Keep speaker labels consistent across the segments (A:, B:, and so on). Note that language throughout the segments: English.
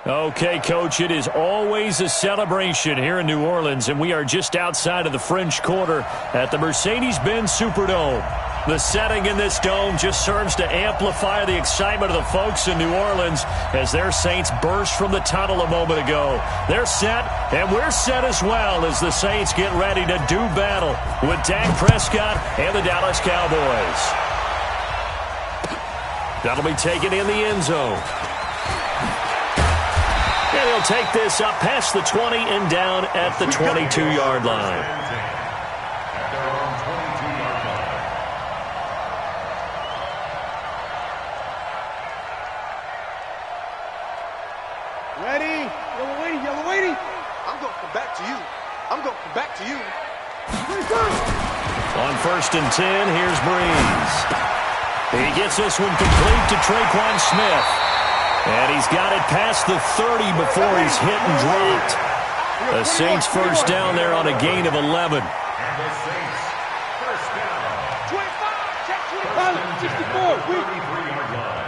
A: Okay, Coach, it is always a celebration here in New Orleans, and we are just outside of the French Quarter at the Mercedes-Benz Superdome. The setting in this dome just serves to amplify the excitement of the folks in New Orleans as their Saints burst from the tunnel a moment ago. They're set, and we're set as well as the Saints get ready to do battle with Dak Prescott and the Dallas Cowboys. That'll be taken in the end zone. And he'll take this up past the 20 and down at the 22-yard line.
B: Ready? Yellow waiting.
C: I'm going to come back to you.
A: On 1st and 10, here's Breeze. He gets this one complete to Traquan Smith. And he's got it past the 30 before he's hit and dropped. The Saints first down there on a gain of 11.
B: And the Saints first down. 25, check 25, 64. 33-yard line.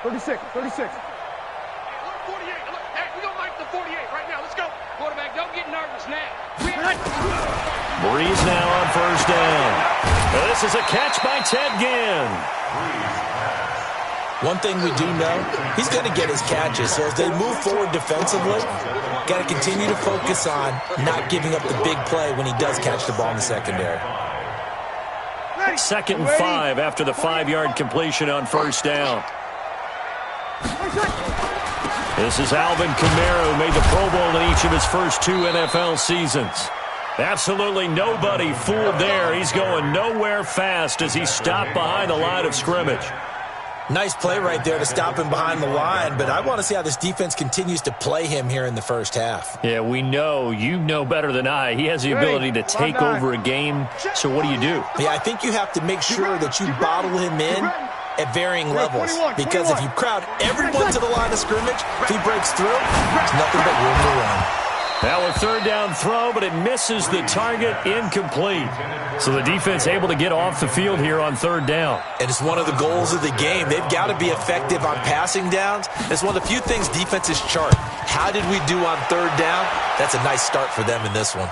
D: Thirty-six.
E: Hey, look, 48. Look, hey, we're going to make the 48 right now. Let's go. Quarterback, don't get nervous now.
A: Breeze now on first down. This is a catch by Ted Ginn.
F: One thing we do know, he's going to get his catches. So as they move forward defensively, got to continue to focus on not giving up the big play when he does catch the ball in the secondary.
A: 2nd and 5 after the 5-yard completion on first down. This is Alvin Kamara, who made the Pro Bowl in each of his first 2 NFL seasons. Absolutely nobody fooled there. He's going nowhere fast as he stopped behind the line of scrimmage.
F: Nice play right there to stop him behind the line, but I want to see how this defense continues to play him here in the first half.
A: Yeah, we know. You know better than I. He has the ability to take over a game, so what do you do?
F: Yeah, I think you have to make sure that you bottle him in at varying levels, because if you crowd everyone to the line of scrimmage, if he breaks through, it's nothing but room to run.
A: Now a 3rd down throw, but it misses the target, incomplete. So the defense able to get off the field here on 3rd down.
F: And it's one of the goals of the game. They've got to be effective on passing downs. It's one of the few things defenses chart. How did we do on 3rd down? That's a nice start for them in this one.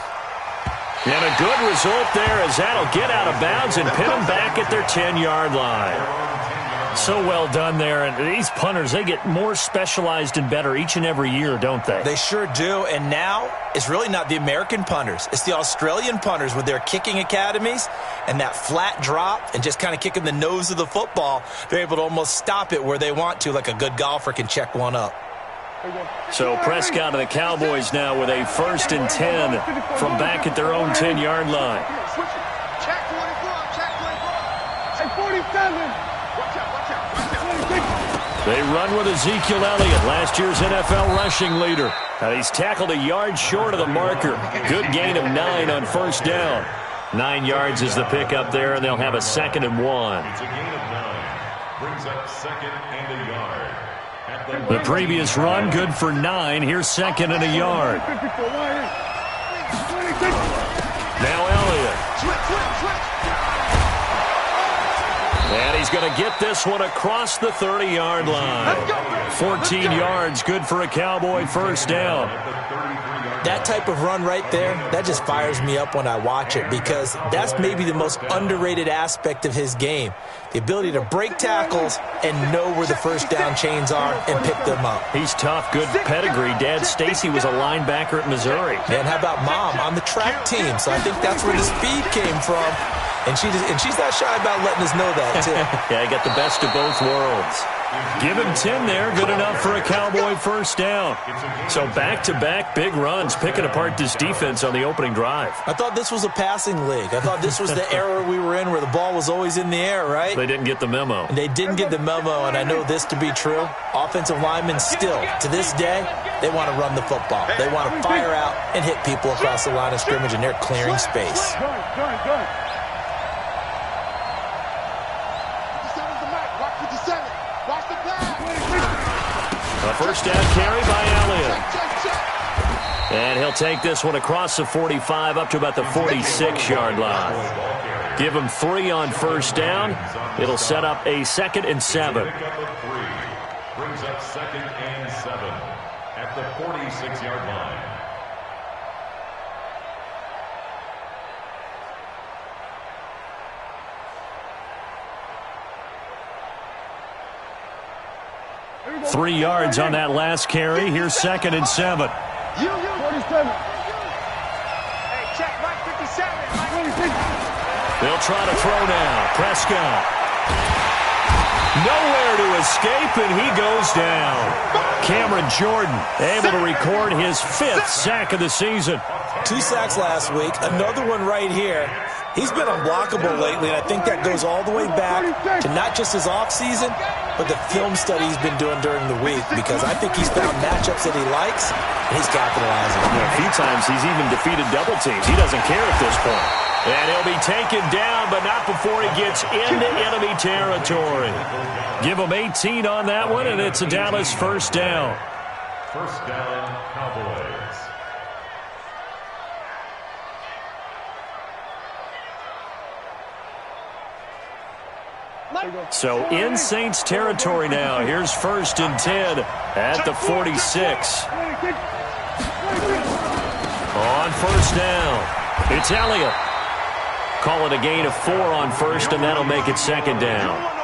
A: And a good result there as that'll get out of bounds and pin them back at their 10-yard line. So well done there. And these punters, they get more specialized and better each and every year, don't they?
F: They sure do. And now it's really not the American punters. It's the Australian punters with their kicking academies and that flat drop and just kind of kicking the nose of the football. They're able to almost stop it where they want to, like a good golfer can check one up.
A: So Prescott and the Cowboys now with a 1st and 10 from back at their own 10-yard line.
E: Check 24, check 24.
B: Hey, 47.
A: They run with Ezekiel Elliott, last year's NFL rushing leader. And he's tackled a yard short of the marker. Good gain of 9 on first down. 9 yards is the pickup there, and they'll have a 2nd and 1.
D: It's a gain of 9. Brings up 2nd and a yard.
A: The previous run, good for 9. Here's 2nd and a yard. Now Elliott. And he's going to get this one across the 30-yard line. 14 yards, good for a Cowboy first down.
F: That type of run right there, that just fires me up when I watch it, because that's maybe the most underrated aspect of his game. The ability to break tackles and know where the first down chains are and pick them up.
A: He's tough, good pedigree. Dad Stacy was a linebacker at Missouri.
F: And how about Mom on the track team? So I think that's where the speed came from. And she's not shy about letting us know that, too.
A: Yeah, got the best of both worlds. Give him 10 there, good enough for a Cowboy first down. So back-to-back big runs, picking apart this defense on the opening drive.
F: I thought this was a passing league. I thought this was the era we were in where the ball was always in the air, right?
A: They didn't get the memo.
F: They didn't get the memo, and I know this to be true. Offensive linemen still, to this day, they want to run the football. They want to fire out and hit people across the line of scrimmage, and they're clearing space.
A: A first down carry by Elliott. And he'll take this one across the 45 up to about the 46-yard line. Give him 3 on first down. It'll set up a 2nd and 7.
D: Brings up 2nd and 7 at the 46-yard line.
A: Three yards on that last carry. Here's 2nd and 7.
E: 47. Hey, check, Mike 57.
A: They'll try to throw now. Prescott. Nowhere to escape, and he goes down. Cameron Jordan able to record his 5th sack of the season.
F: 2 sacks last week. Another one right here. He's been unblockable lately, and I think that goes all the way back to not just his offseason, but the film study he's been doing during the week, because I think he's found matchups that he likes, and he's capitalizing.
A: A few times he's even defeated double teams. He doesn't care at this point. And he'll be taken down, but not before he gets into enemy territory. Give him 18 on that one, and it's a Dallas first down.
D: First down, Cowboys.
A: So in Saints territory now. Here's 1st and 10 at the 46. On first down, it's Elliott. Call it a gain of 4 on first, and that'll make it 2nd down.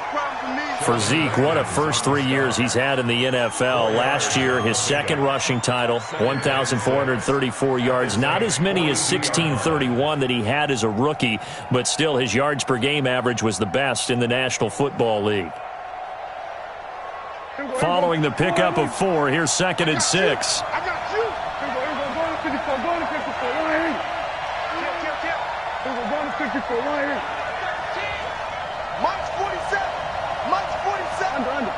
A: For Zeke, what a first 3 years he's had in the NFL. Last year, his 2nd rushing title, 1,434 yards. Not as many as 1,631 that he had as a rookie, but still his yards per game average was the best in the National Football League. Following the pickup of 4, here's 2nd and 6.
E: I got you. Going to 54. Mike's 47. Mike's 47. Under.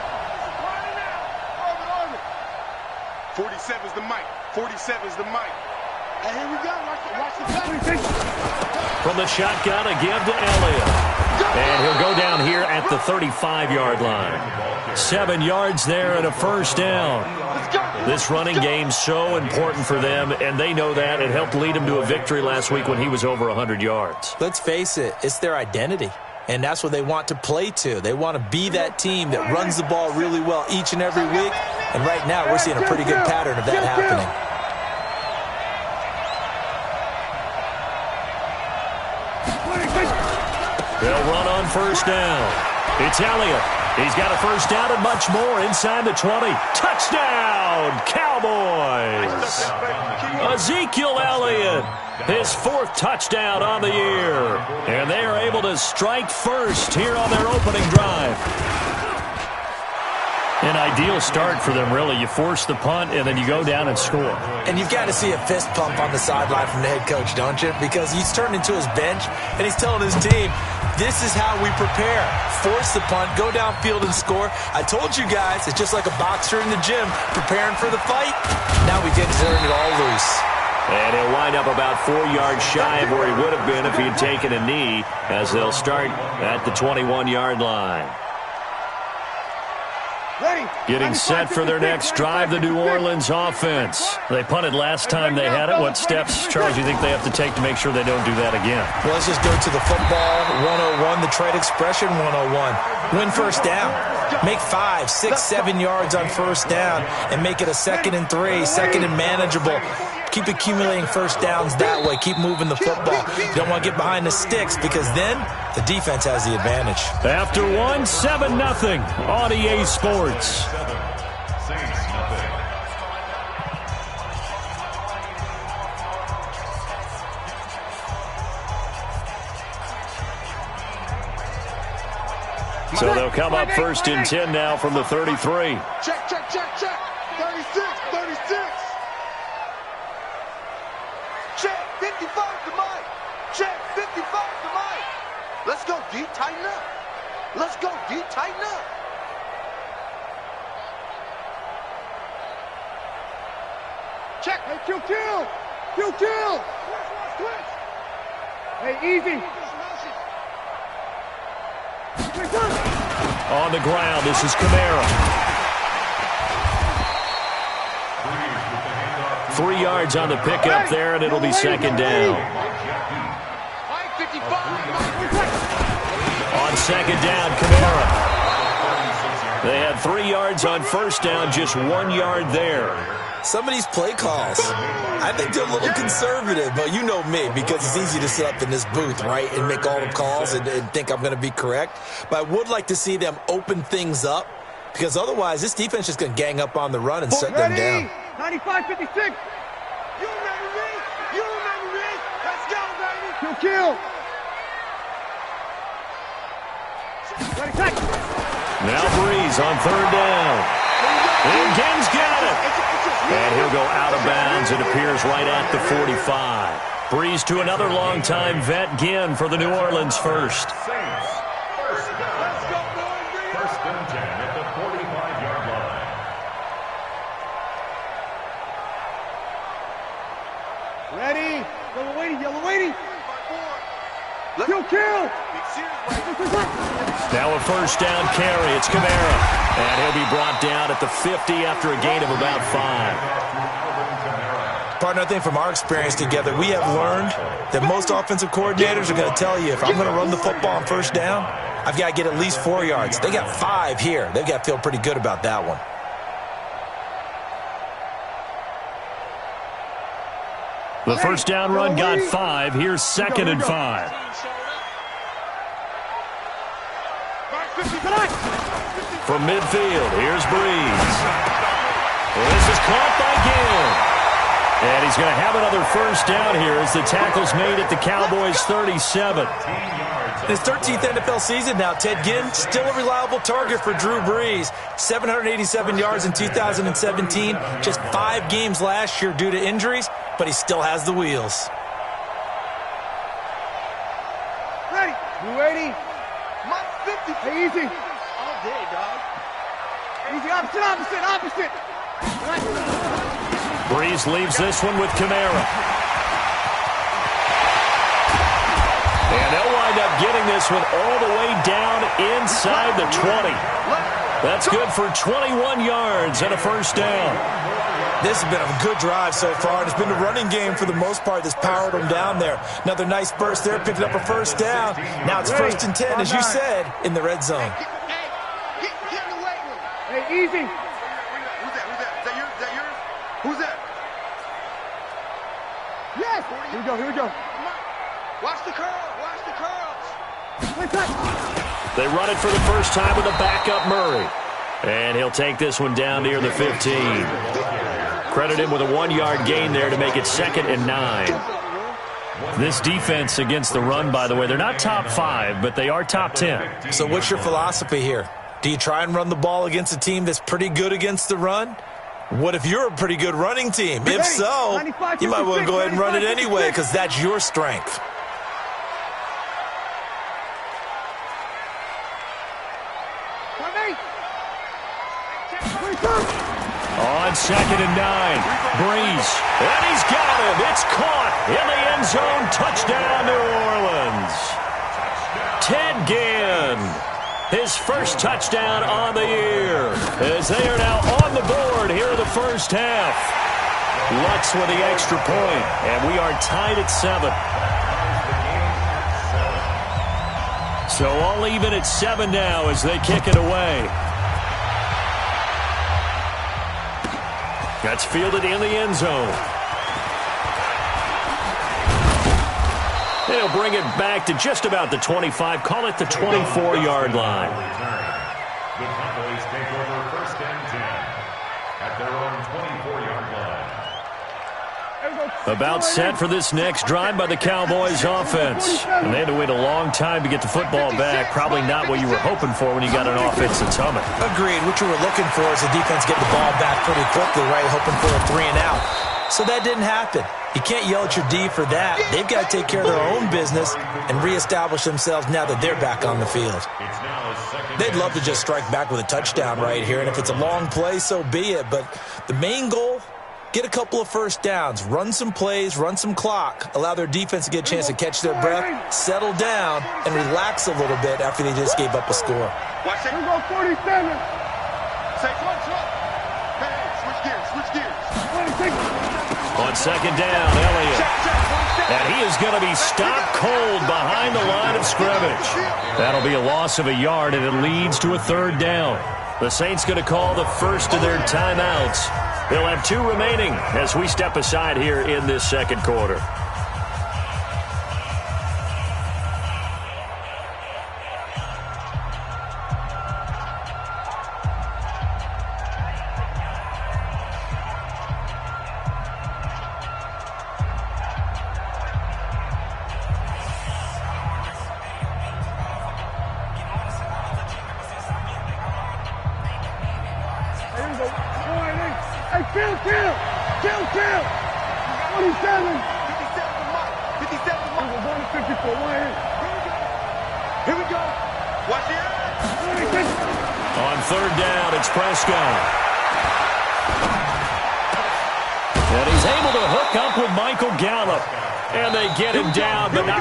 C: 47's the mic. 47's the mic.
E: And here we go. Watch the play.
A: From the shotgun, a give to Elliott. And he'll go down here at the 35-yard line. 7 yards there and a first down. This running game's so important for them, and they know that. It helped lead him to a victory last week when he was over 100 yards.
F: Let's face it, it's their identity, and that's what they want to play to. They want to be that team that runs the ball really well each and every week, and right now we're seeing a pretty good pattern of that happening.
A: They'll run on first down. It's Elliott. He's got a first down and much more inside the 20. Touchdown, Cowboys! Ezekiel Elliott, his 4th touchdown on the year. And they are able to strike first here on their opening drive. An ideal start for them, really. You force the punt, and then you go down and score.
F: And you've got to see a fist pump on the sideline from the head coach, don't you? Because he's turned into his bench, and he's telling his team, this is how we prepare. Force the punt, go downfield and score. I told you guys, it's just like a boxer in the gym preparing for the fight. Now we get to turn it all loose.
A: And he'll wind up about 4 yards shy of where he would have been if he had taken a knee, as they'll start at the 21-yard line. Getting set for their next drive, the New Orleans offense. They punted last time they had it. What steps, Charles, do you think they have to take to make sure they don't do that again?
F: Well, let's just go to the football 101, the trade expression 101. Win first down. Make 5, 6, 7 yards on first down and make it a 2nd and 3, 2nd and manageable. Keep accumulating first downs that way. Keep moving the football. You don't want to get behind the sticks, because then the defense has the advantage.
A: After 1, 7-0 on EA Sports. So they'll come up 1st and 10 now from the 33.
E: Check. 36. Check. 55 to Mike. Check. 55 to Mike.
C: Let's go, D. Tighten up. Let's go, D. Tighten up.
E: Check. Hey, Q. Switch. Hey, easy.
A: On the ground, this is Kamara. 3 yards on the pickup there, and it'll be second down. On second down, Kamara. They had 3 yards on first down, just 1 yard there.
F: Some of these play calls, I think they're a little conservative, but you know me, because it's easy to sit up in this booth, right, and make all the calls and think I'm going to be correct. But I would like to see them open things up, because otherwise this defense is going to gang up on the run and shut them down.
C: 95-56. You remember me? You remember me? Let's go, baby. Kill.
A: Now BUMz on third down. And Genn's got it. And he'll go out of bounds. It appears right at the 45. BUMz to another longtime vet, Genn, for the New Orleans first.
D: First and 10 at the 45-yard line.
C: Ready? Yellow waiting. Kill.
A: Now a first down carry. It's Kamara. And he'll be brought down at the 50 after a gain of about 5.
F: Partner, I think from our experience together, we have learned that most offensive coordinators are going to tell you, if I'm going to run the football on first down, I've got to get at least 4 yards. They got 5 here. They've got to feel pretty good about that one.
A: The first down run got 5. Here's second and 5. From midfield, here's BUMz. This is caught by Genn. And he's going to have another first down here as the tackle's made at the Cowboys' 37.
F: In his 13th NFL season now, Ted Ginn still a reliable target for Drew Brees. 787 yards in 2017, just 5 games last year due to injuries, but he still has the wheels.
C: Ready? You ready? My 50. Hey, easy. All day, dog. Easy, opposite.
A: BUMz leaves this one with Kamara. And they'll wind up getting this one all the way down inside the 20. That's good for 21 yards and a first down.
F: This has been a good drive so far, and it's been the running game for the most part that's powered them down there. Another nice burst there, picking up a first down. Now it's first and 10, as you said, in the red zone.
C: Get in the weight room. Hey, easy. Who's that? Is that yours? Who's that? Yes. Here we go. Watch the curls.
A: They run it for the first time with a backup Murray. And he'll take this one down near the 15. Credit him with a 1-yard gain there to make it second and 9. This defense against the run, by the way, they're not top 5, but they are top 10.
F: So what's your philosophy here? Do you try and run the ball against a team that's pretty good against the run? What if you're a pretty good running team? If so, you might want to go ahead and run it anyway, because that's your strength.
A: On second and 9, BUMz, and he's got him. It's caught in the end zone. Touchdown, New Orleans. Ted Ginn, his first touchdown on the year, as they are now on the board here in the first half. Lux with the extra point, and we are tied at 7. So all even at 7 now as they kick it away. That's fielded in the end zone. They'll bring it back to just about the 25. Call it the 24-yard line.
D: The Cowboys take over first and 10 at their own 24-yard line.
A: About set for this next drive by the Cowboys offense. And they had to wait a long time to get the football back. Probably not what you were hoping for when you got an offense that's humming.
F: Agreed. What you were looking for is the defense getting the ball back pretty quickly, right? Hoping for a 3 and out. So that didn't happen. You can't yell at your D for that. They've got to take care of their own business and reestablish themselves now that they're back on the field. They'd love to just strike back with a touchdown right here. And if it's a long play, so be it. But the main goal, get a couple of first downs, run some plays, run some clock, allow their defense to get a chance to catch their breath, settle down, and relax a little bit after they just gave up a score.
C: Watch it. Here we go, 47. Say, switch gears. 26.
A: On second down, Elliott. And he is going to be stopped cold behind the line of scrimmage. That'll be a loss of a yard, and it leads to a third down. The Saints going to call the first of their timeouts. They'll have 2 remaining as we step aside here in this second quarter.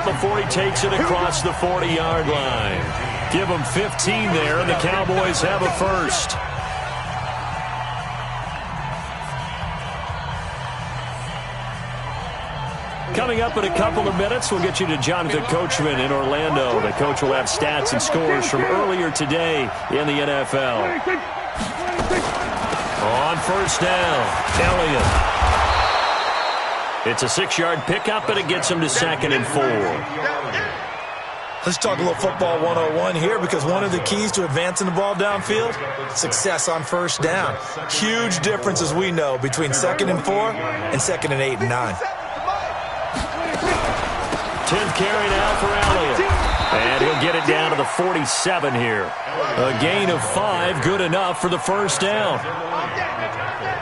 A: Before he takes it across the 40-yard line. Give him 15 there, and the Cowboys have a first. Coming up in a couple of minutes, we'll get you to Jonathan Coachman in Orlando. The coach will have stats and scores from earlier today in the NFL. On first down, Elliott. It's a 6-yard pickup, and it gets him to 2nd and 4.
F: Let's talk a little football 101 here, because one of the keys to advancing the ball downfield, success on first down. Huge difference, as we know, between 2nd and 4 and 2nd and 8 and 9.
A: 10th carry now for Elliott. And he'll get it down to the 47 here. A gain of 5, good enough for the first down.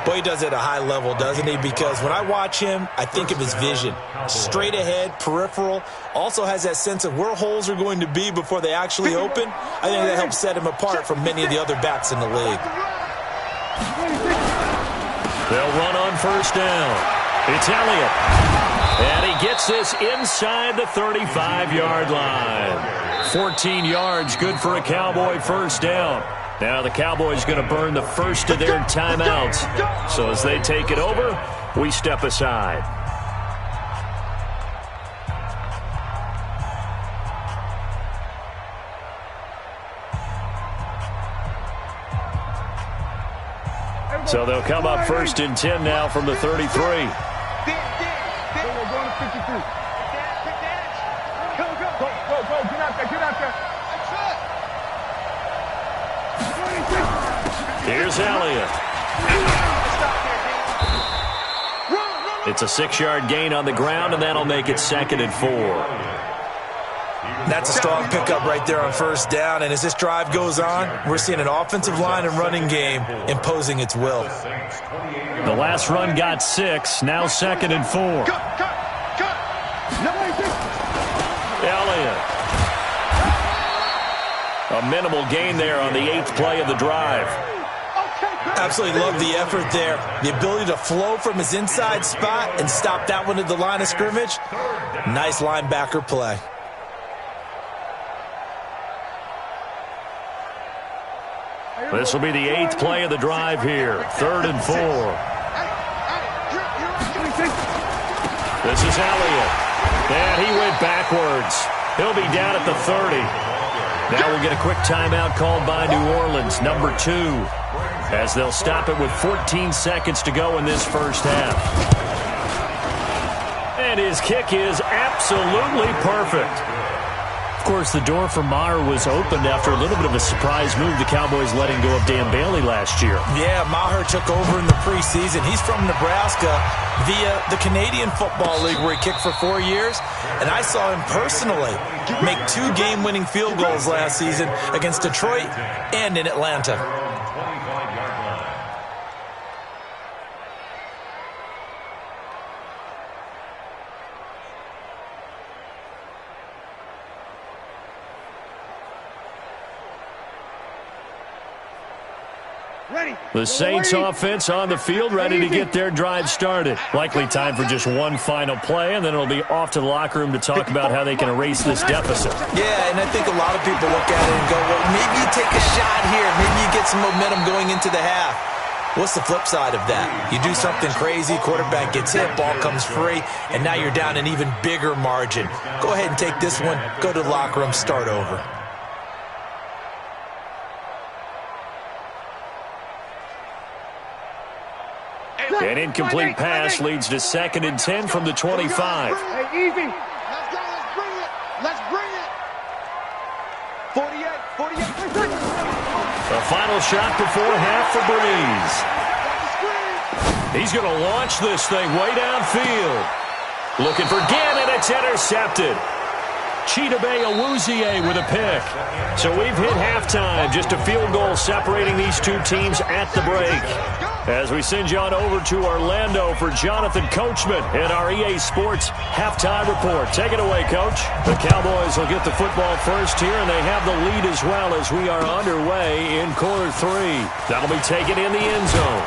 F: Boy, he does it at a high level, doesn't he? Because when I watch him, I think of his vision. Straight ahead, peripheral. Also has that sense of where holes are going to be before they actually open. I think that helps set him apart from many of the other backs in the league.
A: They'll run on first down. It's Elliott. And he gets this inside the 35-yard line. 14 yards, good for a Cowboy first down. Now the Cowboys going to burn the first of their timeouts. So as they take it over, we step aside. So they'll come up 1st and 10 now from the 33. Here's Elliott. It's a 6-yard gain on the ground, and that'll make it 2nd and 4.
F: That's a strong pickup right there on first down, and as this drive goes on, we're seeing an offensive line and running game imposing its will.
A: The last run got 6, now 2nd and 4. Elliott. A minimal gain there on the 8th play of the drive.
F: Absolutely love the effort there. The ability to flow from his inside spot and stop that one at the line of scrimmage. Nice linebacker play.
A: This will be the 8th play of the drive here. 3rd and 4. This is Elliott. And he went backwards. He'll be down at the 30. Now we'll get a quick timeout called by New Orleans, number 2, as they'll stop it with 14 seconds to go in this first half. And his kick is absolutely perfect. Of course, the door for Maher was opened after a little bit of a surprise move. The Cowboys letting go of Dan Bailey last year.
F: Yeah, Maher took over in the preseason. He's from Nebraska via the Canadian Football League, where he kicked for 4 years. And I saw him personally make 2 game-winning field goals last season against Detroit and in Atlanta.
A: The Saints offense on the field, ready to get their drive started. Likely time for just one final play, and then it'll be off to the locker room to talk about how they can erase this deficit.
F: Yeah, and I think a lot of people look at it and go, well, maybe you take a shot here. Maybe you get some momentum going into the half. What's the flip side of that? You do something crazy, quarterback gets hit, ball comes free, and now you're down an even bigger margin. Go ahead and take this one, go to the locker room, start over.
A: An incomplete pass leads to 2nd and 10 from the 25.
C: Hey, easy.
E: Let's go. Let's bring it. Let's bring it. 48.
A: The final shot before half for Breeze. He's going to launch this thing way downfield. Looking for Gannon. It's intercepted. Chidobe Awuzie with a pick. So we've hit halftime. Just a field goal separating these two teams at the break. As we send you on over to Orlando for Jonathan Coachman in our EA Sports Halftime Report. Take it away, Coach. The Cowboys will get the football first here, and they have the lead as well as we are underway in quarter 3. That'll be taken in the end zone.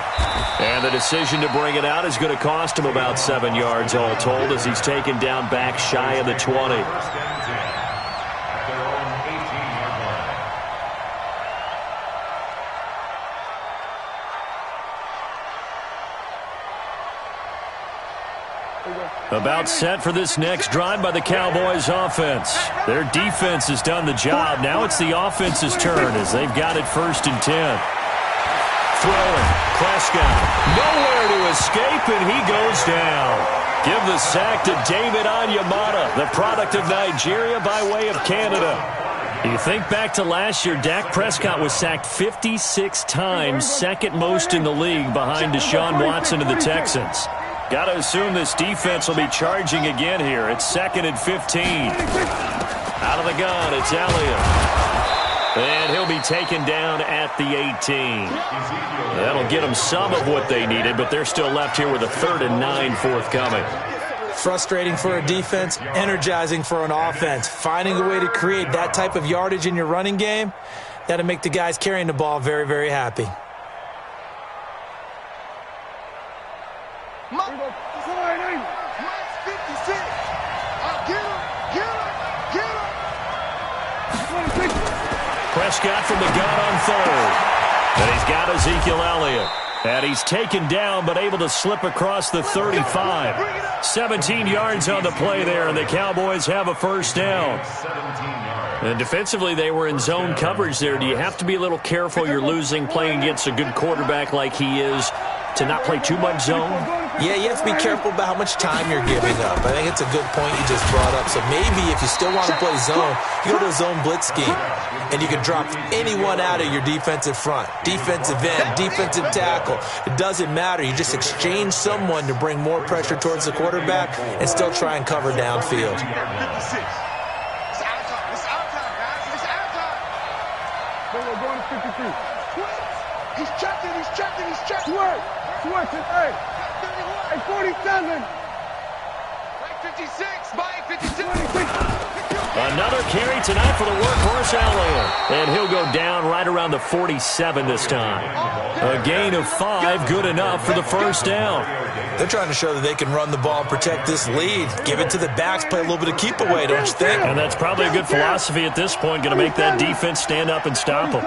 A: And the decision to bring it out is going to cost him about 7 yards all told as he's taken down back shy of the 20. About set for this next drive by the Cowboys offense. Their defense has done the job. Now it's the offense's turn as they've got it 1st and 10. Throwing. Prescott. Nowhere to escape, and he goes down. Give the sack to David Onyemata, the product of Nigeria by way of Canada. You think back to last year, Dak Prescott was sacked 56 times, 2nd most in the league behind Deshaun Watson of the Texans. Got to assume this defense will be charging again here. It's 2nd and 15. Out of the gun, it's Elliott. And he'll be taken down at the 18. That'll get them some of what they needed, but they're still left here with a 3rd and 9 forthcoming.
F: Frustrating for a defense, energizing for an offense. Finding a way to create that type of yardage in your running game, that'll make the guys carrying the ball very, very happy.
A: Prescott from the gun on 3rd. And he's got Ezekiel Elliott. And he's taken down but able to slip across the 35. 17 yards on the play there, and the Cowboys have a 1st down. And defensively, they were in zone coverage there. Do you have to be a little careful? You're losing playing against a good quarterback like he is to not play too much zone?
F: Yeah, you have to be careful about how much time you're giving up. I think it's a good point you just brought up. So maybe if you still want to play zone, you go to a zone blitz scheme. And you can drop anyone out of your defensive front. Defensive end, defensive tackle. It doesn't matter. You just exchange someone to bring more pressure towards the quarterback and still try and cover downfield.
E: It's our time. It's our time, guys. It's our time.
C: We're going to 53.
E: He's checking. He's checking. He's checking.
C: Hey, 47.
E: Mike 56. Mike 56.
C: 26.
A: Another carry tonight for the workhorse Elliott. And he'll go down right around the 47 this time. A gain of 5, good enough for the 1st down.
F: They're trying to show that they can run the ball and protect this lead. Give it to the backs, play a little bit of keep away, don't you think?
A: And that's probably a good philosophy at this point. Going to make that defense stand up and stop them.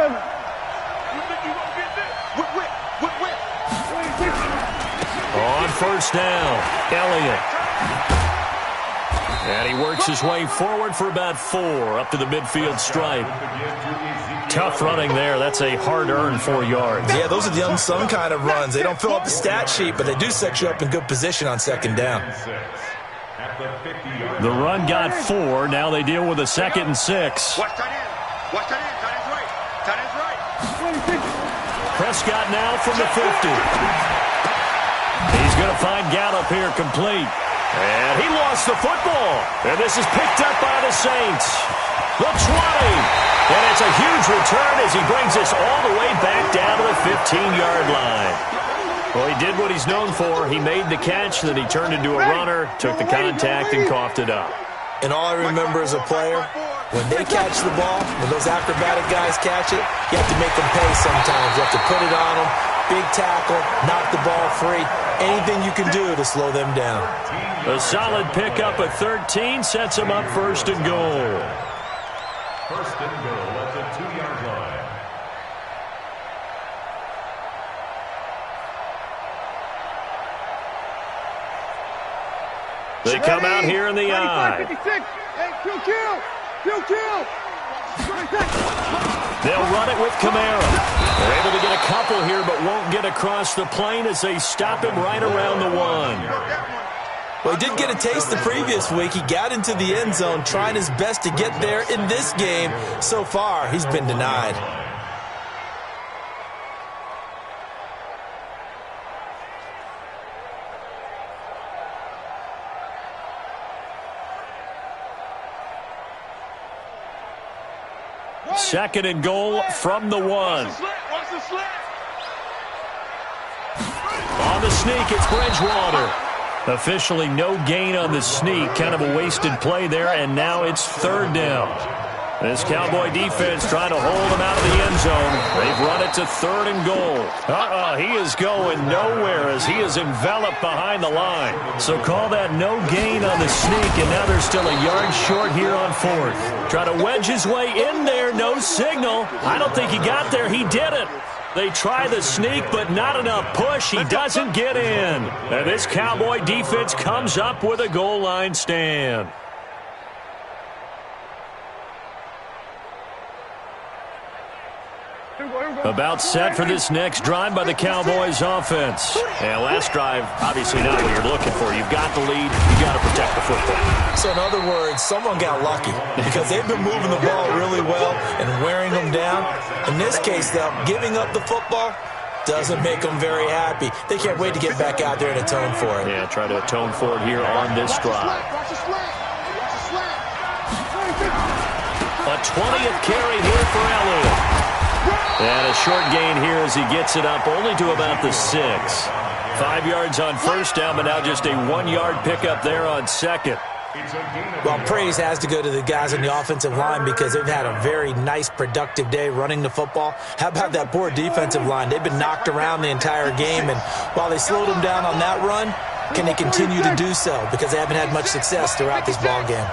A: On 1st down, Elliott. And he works his way forward for about 4 up to the midfield stripe. Tough running there. That's a hard-earned 4 yards.
F: Yeah, those are the unsung kind of runs. They don't fill up the stat sheet, but they do set you up in good position on 2nd down.
A: The run got 4. Now they deal with a 2nd and 6.
E: Watch tight end. Watch tight end. Tight end's right. Tight end's right.
A: Prescott now from the 50. He's going to find Gallup here complete. And he lost the football. And this is picked up by the Saints. The 20. And it's a huge return as he brings us all the way back down to the 15-yard line. Well, he did what he's known for. He made the catch, then he turned into a runner, took the contact, and coughed it up.
F: And all I remember as a player, when they catch the ball, when those acrobatic guys catch it, you have to make them pay sometimes. You have to put it on them, big tackle, knock the ball free. Anything you can do to slow them down.
A: A solid pickup at 13 sets him up 1st and goal.
D: 1st and goal at the 2-yard line.
A: They come out here in the eye.
C: 56. Hey, kill.
A: They'll run it with Kamara. They're able to get a couple here, but won't get across the plane as they stop him right around the 1.
F: Well, he did get a taste the previous week. He got into the end zone trying his best to get there in this game. So far, he's been denied.
A: Second and goal from the 1.
E: Watch the slant.
A: On the sneak, it's Bridgewater. Officially no gain on the sneak. Kind of a wasted play there, and now it's third down. This Cowboy defense trying to hold him out of the end zone. They've run it to third and goal. He is going nowhere as he is enveloped behind the line. So call that no gain on the sneak, and now they're still a yard short here on fourth. Try to wedge his way in there, no signal. I don't think he got there. He didn't. They try the sneak, but not enough push. He doesn't get in. And this Cowboy defense comes up with a goal line stand. About set for this next drive by the Cowboys offense. And last drive, obviously not what you're looking for. You've got the lead. You've got to protect the football.
F: So in other words, someone got lucky because they've been moving the ball really well and wearing them down. In this case, though, giving up the football doesn't make them very happy. They can't wait to get back out there and atone for it.
A: Yeah, try to atone for it here on this drive. A 20th carry here for Elliott. And a short gain here as he gets it up only to about the 6. 5 yards on first down, but now just a 1-yard pickup there on second.
F: Well, praise has to go to the guys on the offensive line because they've had a very nice, productive day running the football. How about that poor defensive line? They've been knocked around the entire game, and while they slowed them down on that run, can they continue to do so? Because they haven't had much success throughout this ball game.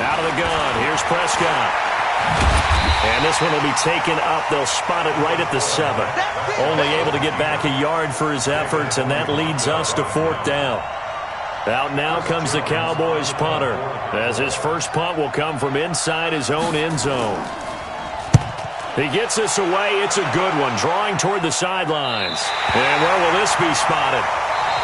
A: Out of the gun, here's Prescott. And this one will be taken up. They'll spot it right at the 7. Only able to get back a yard for his efforts, and that leads us to fourth down. Out now comes the Cowboys punter, as his first punt will come from inside his own end zone. He gets this away. It's a good one, drawing toward the sidelines. And where will this be spotted?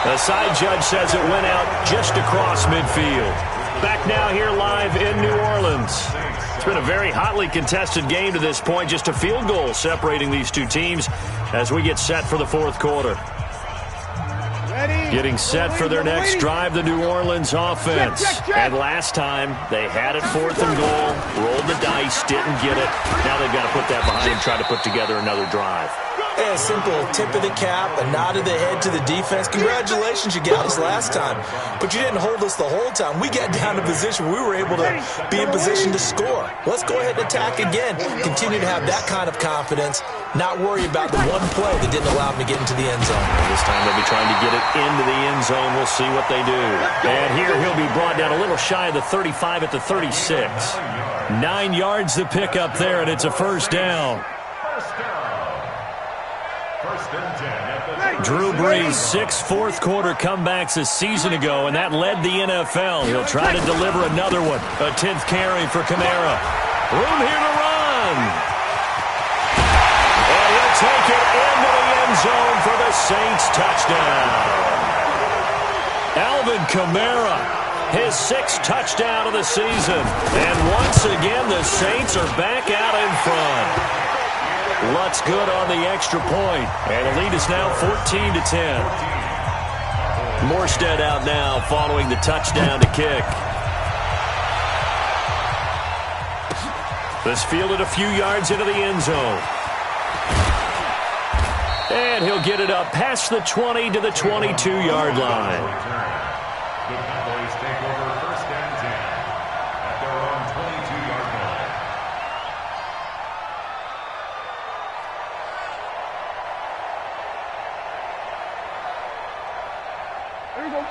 A: The side judge says it went out just across midfield. Back now here live in New Orleans. It's been a very hotly contested game to this point. Just a field goal separating these two teams as we get set for the fourth quarter. Getting set for their next drive, the New Orleans offense. And last time, they had it fourth and goal, rolled the dice, didn't get it. Now they've got to put that behind and try to put together another drive.
F: A simple tip of the cap, a nod of the head to the defense. Congratulations, you got us last time. But you didn't hold us the whole time. We got down to position. We were able to be in position to score. Let's go ahead and attack again. Continue to have that kind of confidence. Not worry about the one play that didn't allow them to get into the end zone.
A: This time they'll be trying to get it into the end zone. We'll see what they do. And here he'll be brought down a little shy of the 35 at the 36. 9 yards to pick up there, and it's a first down. Drew Brees, 6 fourth-quarter comebacks a season ago, and that led the NFL. He'll try to deliver another one. A 10th carry for Kamara. Room here to run. And he'll take it into the end zone for the Saints touchdown. Alvin Kamara, his 6th touchdown of the season. And once again, the Saints are back out in front. Lutz good on the extra point, and the lead is now 14-10. Morstead out now following the touchdown to kick. This fielded a few yards into the end zone. And he'll get it up past the 20 to the 22-yard line.
D: The Cowboys take over first and 10 at their own 22-yard line.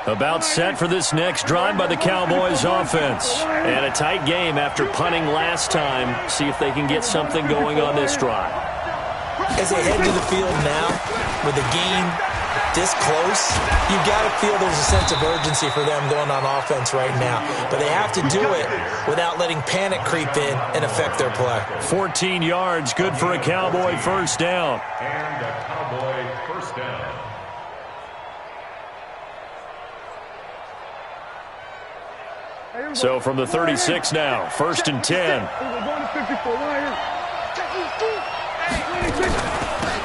A: About set for this next drive by the Cowboys offense. And a tight game after punting last time. See if they can get something going on this drive.
F: As they head to the field now with a gain this close, you've got to feel there's a sense of urgency for them going on offense right now. But they have to do it without letting panic creep in and affect their play.
A: 14 yards, good for a Cowboy first down.
D: And a Cowboy first down.
A: So from the 36 now, 1st and 10.
C: We're going to 54 right here.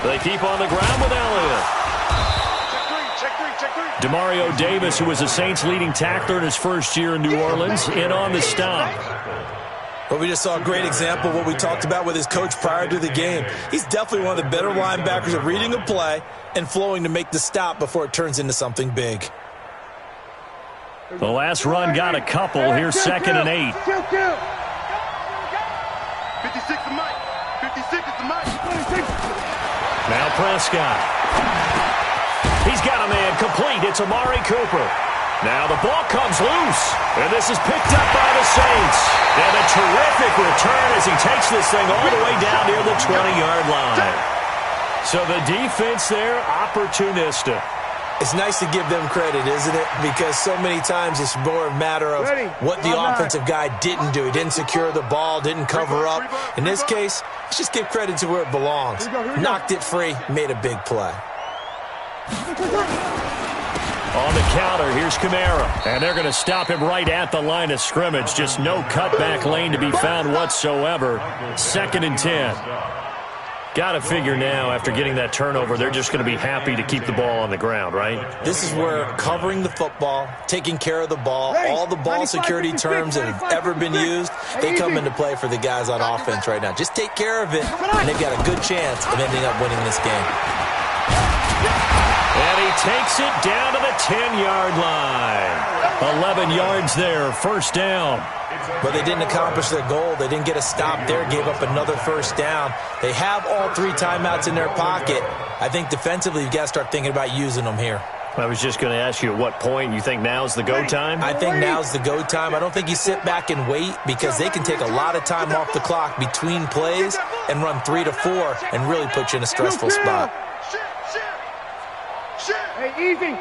A: They keep on the ground with Elliott.
E: Check three.
A: Demario Davis, who was the Saints' leading tackler in his first year in New Orleans, in on the stop.
F: Well, we just saw a great example of what we talked about with his coach prior to the game. He's definitely one of the better linebackers at reading a play and flowing to make the stop before it turns into something big.
A: The last run got a couple. Here's 2nd and 8.
E: 56 is Mike. 56 is the Mike.
A: Now Prescott. He's got a man complete. It's Amari Cooper. Now the ball comes loose, and this is picked up by the Saints. And a terrific return as he takes this thing all the way down near the 20-yard line. So the defense there, opportunistic.
F: It's nice to give them credit, isn't it? Because so many times it's more a matter of what the offensive guy didn't do. He didn't secure the ball, didn't cover up. In this case, let's just give credit to where it belongs. Knocked it free, made a big play.
A: On the counter, here's Kamara. And they're going to stop him right at the line of scrimmage. Just no cutback lane to be found whatsoever. 2nd and 10. Got to figure now, after getting that turnover, they're just going to be happy to keep the ball on the ground, right?
F: This is where covering the football, taking care of the ball, all the ball security terms that have ever been used, they come into play for the guys on offense right now. Just take care of it, and they've got a good chance of ending up winning this game.
A: And he takes it down to the 10-yard line. 11 yards there, 1st down.
F: But they didn't accomplish their goal. They didn't get a stop there, gave up another 1st down. They have all 3 timeouts in their pocket. I think defensively, you've got to start thinking about using them here.
A: I was just going to ask you at what point you think now's the go time?
F: I think now's the go time. I don't think you sit back and wait because they can take a lot of time off the clock between plays and run 3 to 4 and really put you in a stressful spot.
C: Hey, easy.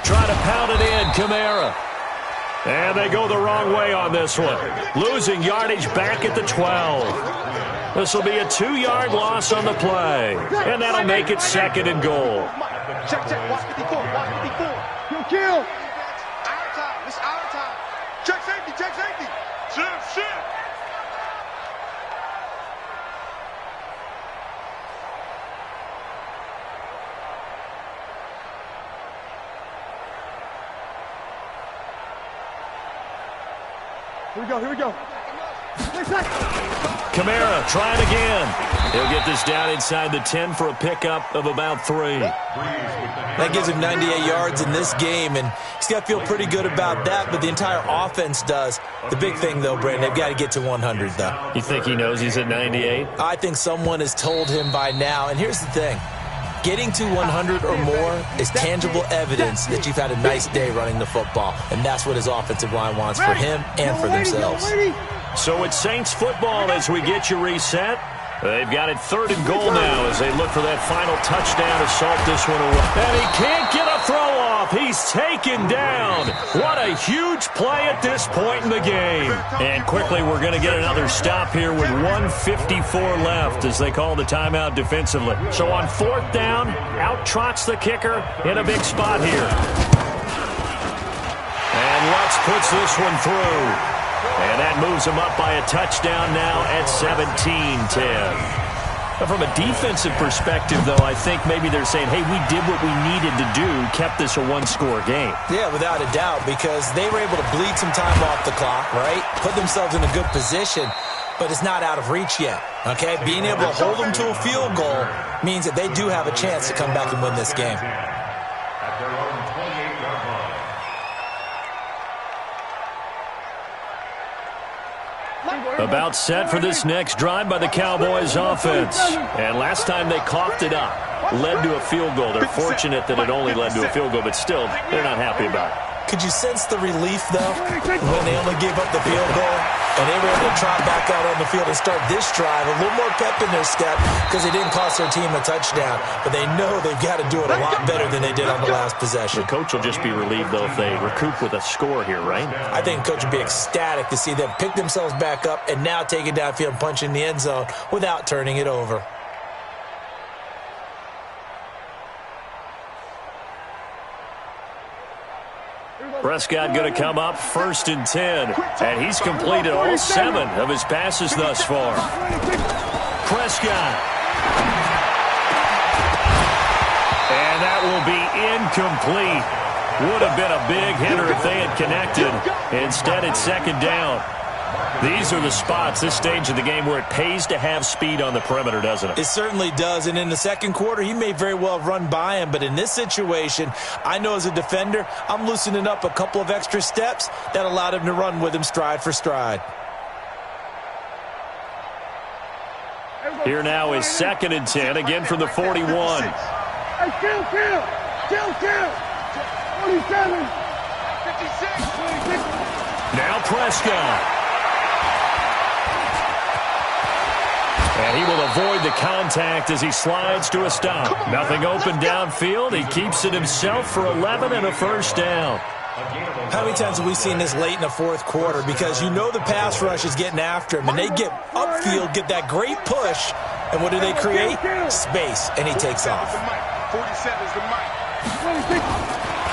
A: Trying to pound it in, Kamara. And they go the wrong way on this one. Losing yardage back at the 12. This will be a 2-yard loss on the play. And that'll make it 2nd and goal.
E: Check. Watch 54.
C: Kill.
E: Our time. It's our time. Check safety. Shit.
C: Here we go.
A: Kamara trying again. He'll get this down inside the 10 for a pickup of about 3.
F: That gives him 98 yards in this game, and he's got to feel pretty good about that, but the entire offense does. The big thing, though, Brandon, they've got to get to 100, though.
A: You think he knows he's at 98?
F: I think someone has told him by now, and here's the thing. Getting to 100 or more is tangible evidence that you've had a nice day running the football, and that's what his offensive line wants for him and for themselves.
A: So it's Saints football as we get you reset. They've got it 3rd and goal now as they look for that final touchdown to salt this one away. And he can't get a throw off. He's taken down. What a huge play at this point in the game. And quickly we're going to get another stop here with 1:54 left as they call the timeout defensively. So on 4th down, out trots the kicker in a big spot here. And Lutz puts this one through. And that moves him up by a touchdown now at 17-10. But from a defensive perspective, though, I think maybe they're saying, hey, we did what we needed to do, kept this a 1-score game.
F: Yeah, without a doubt, because they were able to bleed some time off the clock, right? Put themselves in a good position, but it's not out of reach yet, okay? Being able to hold them to a field goal means that they do have a chance to come back and win this game.
D: At their own 28-yard line.
A: About set for this next drive by the Cowboys offense. And last time they coughed it up, led to a field goal. They're fortunate that it only led to a field goal, but still, they're not happy about it.
F: Could you sense the relief, though, when they only gave up the field goal? And they were able to trot back out on the field and start this drive. A little more pep in their step because they didn't cost their team a touchdown. But they know they've got to do it a lot better than they did on the last possession.
A: The coach will just be relieved, though, if they recoup with a score here, right?
F: I think the coach would be ecstatic to see them pick themselves back up and now take it downfield and punch in the end zone without turning it over.
A: Prescott going to come up 1st and 10, and he's completed all 7 of his passes thus far. Prescott. And that will be incomplete. Would have been a big hitter if they had connected. Instead, it's 2nd down. These are the spots, this stage of the game, where it pays to have speed on the perimeter, doesn't it?
F: It certainly does, and in the second quarter, he may very well have run by him, but in this situation, I know as a defender, I'm loosening up a couple of extra steps that allowed him to run with him stride for stride.
A: Here now is 2nd and 10, again from the 41.
C: Hey, kill! 47. 56.
A: Now Prescott. And he will avoid the contact as he slides to a stop. Nothing open downfield. He keeps it himself for 11 and a 1st down.
F: How many times have we seen this late in the fourth quarter? Because you know the pass rush is getting after him, and they get upfield, get that great push, and what do they create? Space, and he takes off.
E: 47 is the mic.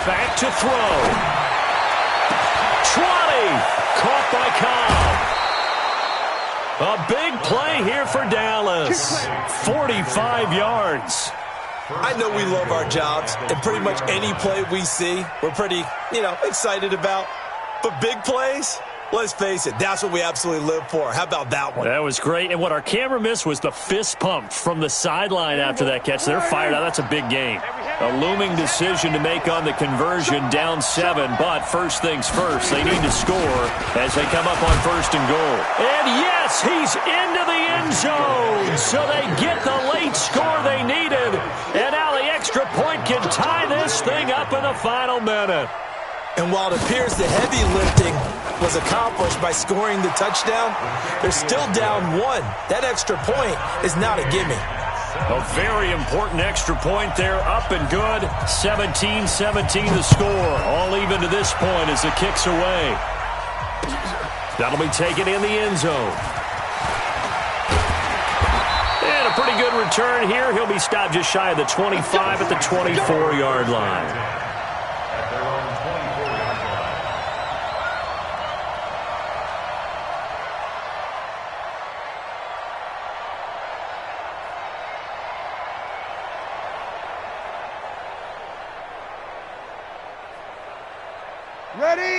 A: Back to throw. 20. Caught by Cobb. A big play here for Dallas. 45 yards.
F: I know we love our jobs, and pretty much any play we see, we're pretty, excited about. But big plays, let's face it, that's what we absolutely live for. How about that one?
A: That was great. And what our camera missed was the fist pump from the sideline after that catch. They're fired out. That's a big game. A looming decision to make on the conversion, down 7. But first things first, they need to score as they come up on 1st and goal. And yes, he's into the end zone. So they get the late score they needed. And now the extra point can tie this thing up in the final minute.
F: And while it appears the heavy lifting was accomplished by scoring the touchdown, they're still down 1. That extra point is not a gimme.
A: A very important extra point there, up and good. 17-17 the score. All even to this point as the kick's away. That'll be taken in the end zone. And a pretty good return here. He'll be stopped just shy of the 25 at the 24-yard line.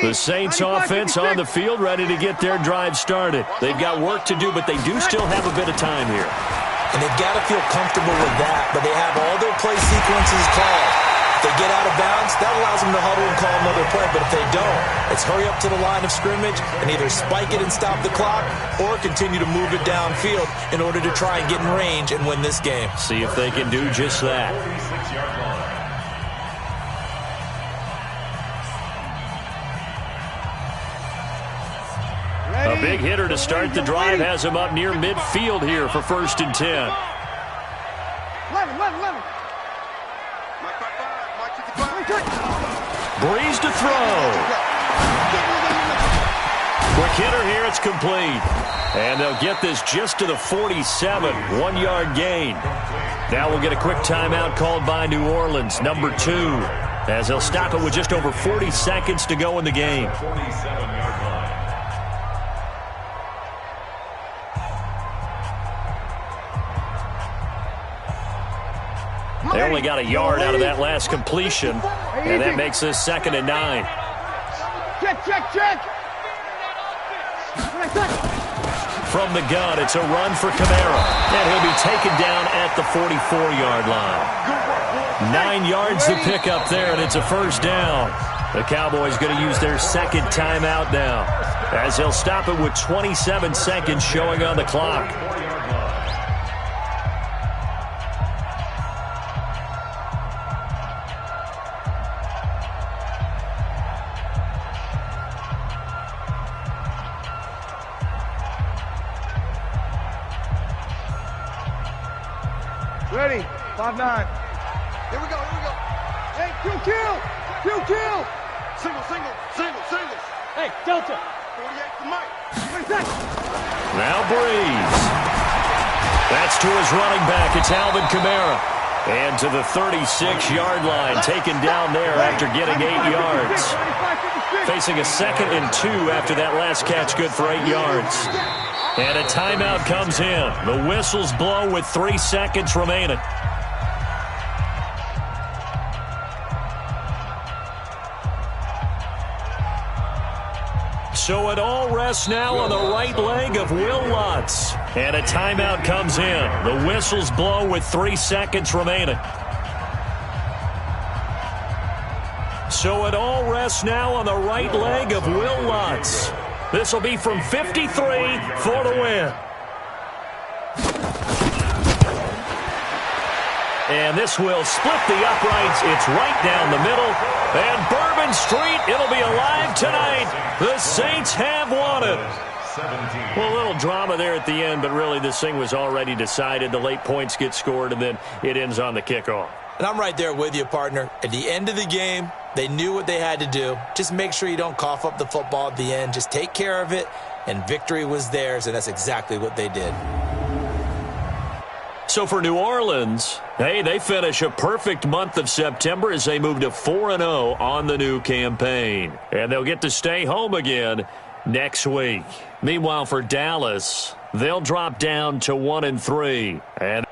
A: The Saints offense on the field, ready to get their drive started. They've got work to do, but they do still have a bit of time here.
F: And they've got to feel comfortable with that, but they have all their play sequences called. If they get out of bounds, that allows them to huddle and call another play, but if they don't, it's hurry up to the line of scrimmage and either spike it and stop the clock or continue to move it downfield in order to try and get in range and win this game.
A: See if they can do just that. A big hitter to start the drive has him up near midfield here for 1st and 10.
C: 11.
A: Breeze to throw. Quick hitter here, it's complete. And they'll get this just to the 47, 1-yard gain. Now we'll get a quick timeout called by New Orleans, number 2, as they'll stop it with just over 40 seconds to go in the game.
D: 47-yard line.
A: They only got a yard out of that last completion, and that makes this 2nd and 9.
C: Check.
A: From the gun, it's a run for Kamara, and he'll be taken down at the 44-yard line. 9 yards to pick up there, and it's a 1st down. The Cowboys going to use their 2nd timeout now, as they'll stop it with 27 seconds showing on the clock.
C: Ready. 5-9.
E: Here we go.
C: Hey, kill.
E: Single.
C: Hey, Delta.
E: 48 to Mike.
C: 20 seconds.
A: Now Breeze. That's to his running back. It's Alvin Kamara. And to the 36-yard line, taken down there after getting 8 yards. Facing a 2nd and 2 after that last catch, good for 8 yards. And a timeout comes in. The whistles blow with 3 seconds remaining. So it all rests now on the right leg of Will Lutz. And a timeout comes in. The whistles blow with 3 seconds remaining. So it all rests now on the right leg of Will Lutz. This will be from 53 for the win. And this will split the uprights. It's right down the middle. And Bourbon Street, it'll be alive tonight. The Saints have won it. Well, a little drama there at the end, but really this thing was already decided. The late points get scored, and then it ends on the kickoff.
F: And I'm right there with you, partner. At the end of the game, they knew what they had to do. Just make sure you don't cough up the football at the end. Just take care of it, and victory was theirs, and that's exactly what they did.
A: So for New Orleans, hey, they finish a perfect month of September as they move to 4-0 on the new campaign. And they'll get to stay home again next week. Meanwhile, for Dallas, they'll drop down to 1-3. And